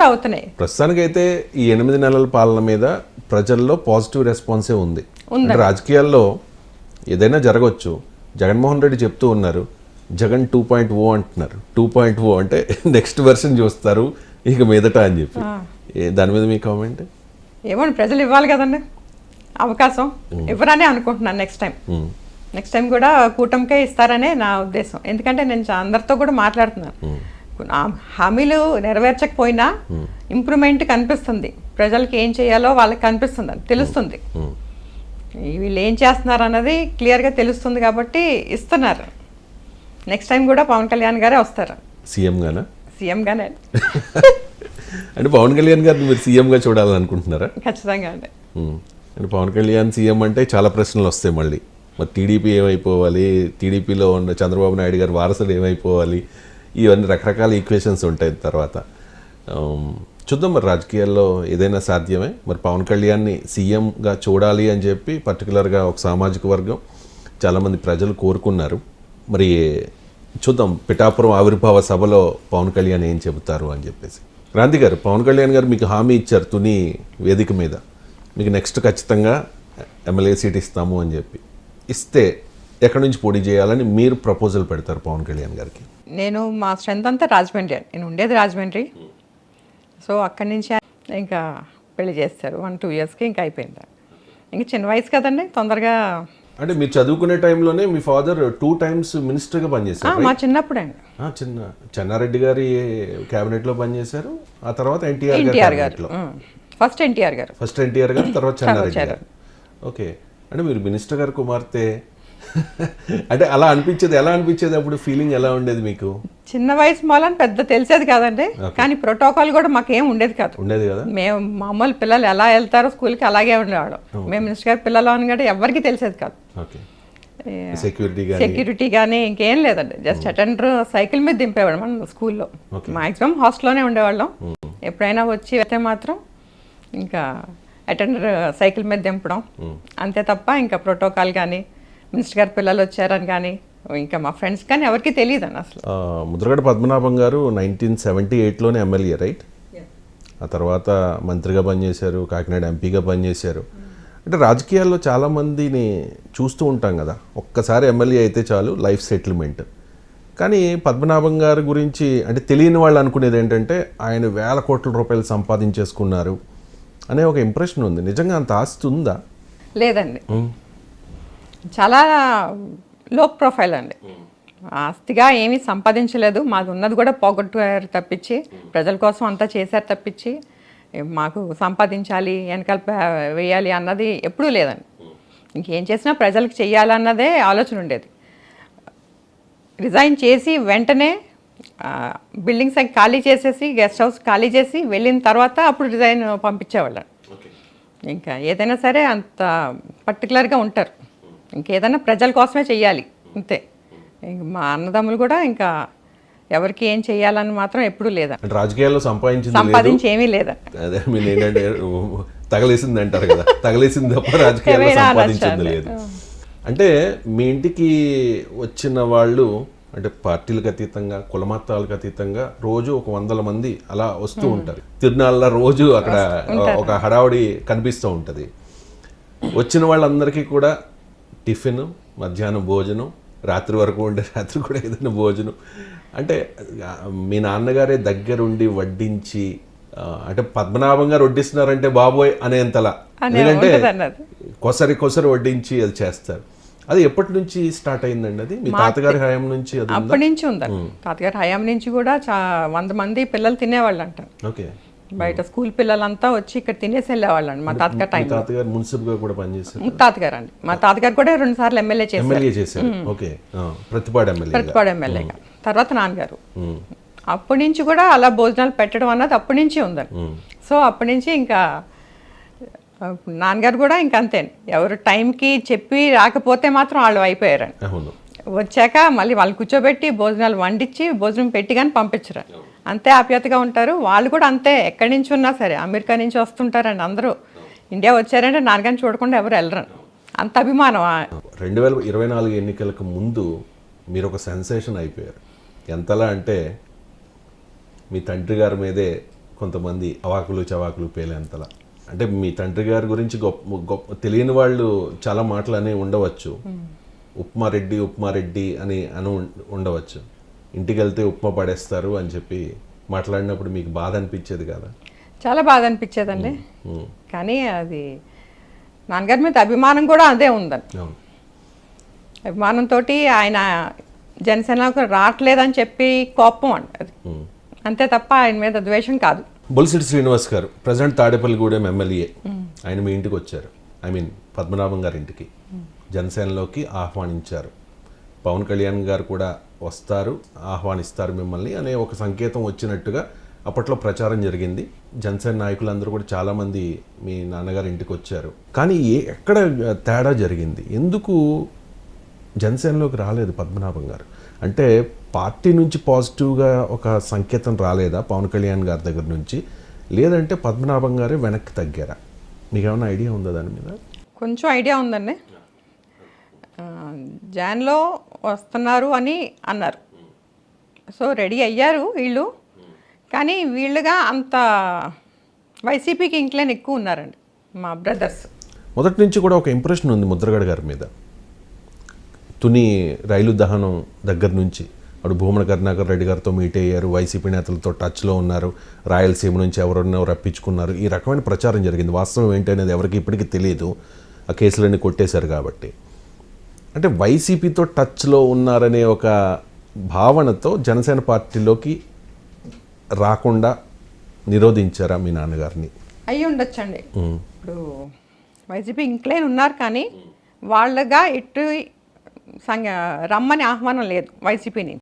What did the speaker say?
అవుతున్నాయి. ప్రస్తుతానికైతే ఈ 8 నెలల పాలన మీద ప్రజల్లో పాజిటివ్ రెస్పాన్సే ఉంది. అంటే రాజకీయాల్లో ఏదైనా జరగవచ్చు. జగన్మోహన్ రెడ్డి చెప్తూ ఉన్నారు, జగన్ 2.0 అంటున్నారు. 2.0 అంటే నెక్స్ట్ వెర్షన్ చూస్తారు ఇక మీదట అని చెప్పి. దాని మీద మీ కామెంట్? ఏమో ప్రజలు ఇవ్వాలి కదండి అవకాశం, ఇవ్వరనే అనుకుంటున్నాను. నెక్స్ట్ టైం కూడా కూటమికే ఇస్తారనే నా ఉద్దేశం. ఎందుకంటే నేను అందరితో కూడా మాట్లాడుతున్నాను. హామీలు నెరవేర్చకపోయినా ఇంప్రూవ్మెంట్ కనిపిస్తుంది. ప్రజలకి ఏం చేయాలో వాళ్ళకి కనిపిస్తుంది, తెలుస్తుంది. వీళ్ళు ఏం చేస్తున్నారు అన్నది క్లియర్గా తెలుస్తుంది కాబట్టి ఇస్తున్నారు. నెక్స్ట్ టైం కూడా పవన్ కళ్యాణ్ గారే వస్తారు సీఎంగానే. అంటే పవన్ కళ్యాణ్ గారిని మీరు సీఎంగా చూడాలని అనుకుంటున్నారా? ఖచ్చితంగా అండి. అంటే పవన్ కళ్యాణ్ సీఎం అంటే చాలా ప్రశ్నలు వస్తాయి మళ్ళీ. మరి టీడీపీ ఏమైపోవాలి, టీడీపీలో ఉన్న చంద్రబాబు నాయుడు గారి వారసులు ఏమైపోవాలి, ఇవన్నీ రకరకాల ఈక్వేషన్స్ ఉంటాయి. తర్వాత చూద్దాం, మరి రాజకీయాల్లో ఏదైనా సాధ్యమే. మరి పవన్ కళ్యాణ్ని సీఎంగా చూడాలి అని చెప్పి పర్టికులర్గా ఒక సామాజిక వర్గం, చాలామంది ప్రజలు కోరుకున్నారు. మరి చూద్దాం పిఠాపురం ఆవిర్భావ సభలో పవన్ కళ్యాణ్ ఏం చెబుతారు అని చెప్పేసి. క్రాంతి గారు, పవన్ కళ్యాణ్ గారు మీకు హామీ ఇచ్చారు తుని వేదిక మీద, మీకు నెక్స్ట్ ఖచ్చితంగా ఎమ్మెల్యే సీట్ ఇస్తాము అని చెప్పి. ఇస్తే ఎక్కడి నుంచి పోటీ చేయాలని మీరు ప్రపోజల్ పెడతారు పవన్ కళ్యాణ్ గారికి? నేను మా స్ట్రెంత్ అంతా రాజమండ్రి, నేను ఉండేది రాజమండ్రి. సో అక్కడి నుంచి ఇంకా పెళ్లి చేస్తారు 1-2 ఇయర్స్కి, ఇంకా అయిపోయింది. ఇంకా చిన్న వయసు కదండి, తొందరగా. అంటే మీరు చదువుకునే టైంలోనే మీ ఫాదర్ 2 times మినిస్టర్గా పనిచేశారు? మా చిన్నప్పుడు అండి. చెన్నారెడ్డి గారి క్యాబినెట్లో పనిచేశారు. ఆ తర్వాత ఎన్టీఆర్ గారు. ఫస్ట్ ఎన్టీఆర్ గారు, తర్వాత చెన్నారెడ్డి గారు. ఓకే. అంటే మీరు మినిస్టర్ గారు కుమార్తె అంటే అలా అనిపించేది. ఎలా అనిపించేది అప్పుడు? ఫీలింగ్ ఎలా ఉండేది మీకు? చిన్న వయసు మూలని పెద్ద తెలిసేది కాదండి, కానీ ప్రోటోకాల్ కూడా మాకేం ఉండేది కదా. మేము మామూలు పిల్లలు ఎలా వెళ్తారో స్కూల్కి అలాగే ఉండేవాళ్ళం. మేము మినిస్టర్ గారి పిల్లలు అని కూడా ఎవరికి తెలిసేది కాదు. సెక్యూరిటీ కానీ ఇంకేం లేదండి. జస్ట్ అటెండర్ సైకిల్ మీద దింపేవాడు మనం స్కూల్లో. మాక్సిమం హాస్టల్లోనే ఉండేవాళ్ళం. ఎప్పుడైనా వచ్చి వెళ్తే మాత్రం ఇంకా అటెండర్ సైకిల్ మీద దింపడం అంతే తప్ప ఇంకా ప్రోటోకాల్ కానీ మినిస్టర్ గారి పిల్లలు వచ్చారని కానీ ఇంకా మా ఫ్రెండ్స్ కానీ ఎవరికి తెలియదు అని అసలు. ముద్రగడ పద్మనాభం గారు 1978లోనే ఎమ్మెల్యే, రైట్? ఆ తర్వాత మంత్రిగా పనిచేశారు, కాకినాడ ఎంపీగా పనిచేశారు. అంటే రాజకీయాల్లో చాలామందిని చూస్తూ ఉంటాం కదా, ఒక్కసారి ఎమ్మెల్యే అయితే చాలు లైఫ్ సెటిల్మెంట్. కానీ పద్మనాభం గారి గురించి అంటే తెలియని వాళ్ళు అనుకునేది ఏంటంటే ఆయన వేల కోట్ల రూపాయలు సంపాదించేసుకున్నారు అనే ఒక ఇంప్రెషన్ ఉంది. నిజంగా అంత ఆస్తి ఉందా? లేదండి, చాలా లో ప్రొఫైల్ అండి. ఆస్తిగా ఏమీ సంపాదించలేదు. మాది ఉన్నది కూడా పోగొట్టారు తప్పించి, ప్రజల కోసం అంతా చేశారు తప్పించి మాకు సంపాదించాలి వెనకాల వేయాలి అన్నది ఎప్పుడూ లేదండి. ఇంకేం చేసినా ప్రజలకు చెయ్యాలన్నదే ఆలోచన ఉండేది. రిజైన్ చేసి వెంటనే బిల్డింగ్స్ ఖాళీ చేసేసి, గెస్ట్ హౌస్ ఖాళీ చేసి వెళ్ళిన తర్వాత అప్పుడు రిజైన్ పంపించేవాళ్ళం. ఇంకా ఏదైనా సరే అంత పర్టికులర్గా ఉంటారు. ఇంకేదైనా ప్రజల కోసమే చెయ్యాలి అంతే. మా అన్నదమ్ములు కూడా ఇంకా ఎవరికి ఏం చెయ్యాలని మాత్రం ఎప్పుడూ లేదా. రాజకీయాల్లో సంపాదించి ఏమీ లేదా. తగలేసింది అంటారు కదా, తగలేసింది తప్ప రాజకీయాల్లో సంపాదించింది లేదు. అంటే మీ ఇంటికి వచ్చిన వాళ్ళు అంటే పార్టీలకు అతీతంగా, కులమతాలకు అతీతంగా రోజు ఒక 100 మంది అలా వస్తూ ఉంటారు. తిరునాళ్ళ రోజు అక్కడ ఒక హడావుడి కనిపిస్తూ ఉంటుంది. వచ్చిన వాళ్ళందరికీ కూడా టిఫిన్, మధ్యాహ్నం భోజనం, రాత్రి వరకు ఉండే రాత్రి కూడా ఏదైనా భోజనం. అంటే మీ నాన్నగారే దగ్గరుండి వడ్డించి, అంటే పద్మనాభం గారు వడ్డిస్తున్నారంటే బాబోయ్ అనేంతలా, ఎందుకంటే కొసరి వడ్డించి అది చేస్తారు. అది ఎప్పటి నుంచి స్టార్ట్ అయిందండి? అది మీ తాతగారి హయాం నుంచి? అప్పటి నుంచి ఉందండి. తాతగారి హయాం నుంచి కూడా 100 మంది పిల్లలు తినేవాళ్ళు అంట. ఓకే. బయట స్కూల్ పిల్లలంతా వచ్చి ఇక్కడ తినేసి వెళ్ళేవాళ్ళు అండి మా తాతగారు టైం. తాతగారు మున్సిపల్గా కూడా పనిచేశారు. ముత్తాతగారు అండి. మా తాతగారు కూడా 2 సార్లు ఎమ్మెల్యే చేశారు. ఓకే. ప్రతిపాడు ఎమ్మెల్యేగా. తర్వాత నాన్నగారు. అప్పటి నుంచి కూడా అలా భోజనాలు పెట్టడం అన్నది అప్పటి నుంచి ఉందండి. సో అప్పటి నుంచి ఇంకా నాన్నగారు కూడా ఇంకా అంతే, ఎవరు టైంకి చెప్పి రాకపోతే మాత్రం వాళ్ళు అయిపోయారండి. వచ్చాక మళ్ళీ వాళ్ళు కూర్చోబెట్టి భోజనాలు వండించి భోజనం పెట్టి కానీ పంపించరు. అంతే ఆప్యాయతగా ఉంటారు. వాళ్ళు కూడా అంతే, ఎక్కడి నుంచి ఉన్నా సరే, అమెరికా నుంచి వస్తుంటారండి అందరూ. ఇండియా వచ్చారంటే నాన్నగారిని చూడకుండా ఎవరు వెళ్ళరు, అంత అభిమానం. 2024 ఎన్నికలకు ముందు మీరు ఒక సెన్సేషన్ అయిపోయారు. ఎంతలా అంటే మీ తండ్రి గారి మీదే కొంతమంది అవాకులు చవాకులు పేలేంతలా. అంటే మీ తండ్రి గారి గురించి గొప్ప గొప్ప తెలియని వాళ్ళు చాలా మాటలు అని ఉండవచ్చు. ఉప్మారెడ్డి అని ఉండవచ్చు. ఇంటికి వెళ్తే ఉప్మా పడేస్తారు అని చెప్పి మాట్లాడినప్పుడు మీకు బాధ అనిపించేది కదా? చాలా బాధ అనిపించేదండి. కానీ అది నాన్నగారి మీద అభిమానం కూడా అదే ఉందండి. అవును. అభిమానంతో ఆయన జనసేనకు రావట్లేదని చెప్పి కోపం అండి అది, అంతే తప్ప ఆయన మీద ద్వేషం కాదు. బొలిశెట్టి శ్రీనివాస్ గారు ప్రజెంట్ తాడేపల్లిగూడెం ఎమ్మెల్యే, ఆయన మీ ఇంటికి వచ్చారు. పద్మనాభం గారి ఇంటికి జనసేనలోకి ఆహ్వానించారు. పవన్ కళ్యాణ్ గారు కూడా వస్తారు, ఆహ్వానిస్తారు మిమ్మల్ని అనే ఒక సంకేతం వచ్చినట్టుగా అప్పట్లో ప్రచారం జరిగింది. జనసేన నాయకులందరూ కూడా చాలామంది మీ నాన్నగారి ఇంటికి వచ్చారు. కానీ ఎక్కడ తేడా జరిగింది? ఎందుకు జనసేనలోకి రాలేదు పద్మనాభం గారు? అంటే పార్టీ నుంచి పాజిటివ్గా ఒక సంకేతం రాలేదా పవన్ కళ్యాణ్ గారి దగ్గర నుంచి? లేదంటే పద్మనాభం గారే వెనక్కి తగ్గారా? మీకు ఏమైనా ఐడియా ఉందా దాని మీద? కొంచెం ఐడియా ఉందండి. జాన్లో వస్తున్నారు అని అన్నారు, సో రెడీ అయ్యారు వీళ్ళు. కానీ వీళ్ళుగా అంత వైసీపీకి ఇంక్లైన్ ఎక్కువ ఉన్నారండి మా బ్రదర్స్. మొదటి నుంచి కూడా ఒక ఇంప్రెషన్ ఉంది ముద్రగడ గారి మీద. తుని రైలు దహనం దగ్గర నుంచి అప్పుడు భూమన కరుణాకర్ రెడ్డి గారితో మీట్ అయ్యారు, వైసీపీ నేతలతో టచ్లో ఉన్నారు, రాయలసీమ నుంచి ఎవరన్నా రప్పించుకున్నారు, ఈ రకమైన ప్రచారం జరిగింది. వాస్తవం ఏంటి అనేది ఎవరికి ఇప్పటికీ తెలియదు, ఆ కేసులన్నీ కొట్టేశారు కాబట్టి. అంటే వైసీపీతో టచ్లో ఉన్నారనే ఒక భావనతో జనసేన పార్టీలోకి రాకుండా నిరోధించారా మీ నాన్నగారిని? అయ్యి ఉండొచ్చండి. ఇప్పుడు వైసీపీ ఇంక్లైన్ ఉన్నారు కానీ వాళ్ళగా ఇటు రమ్మని ఆహ్వానం లేదు వైసీపీని.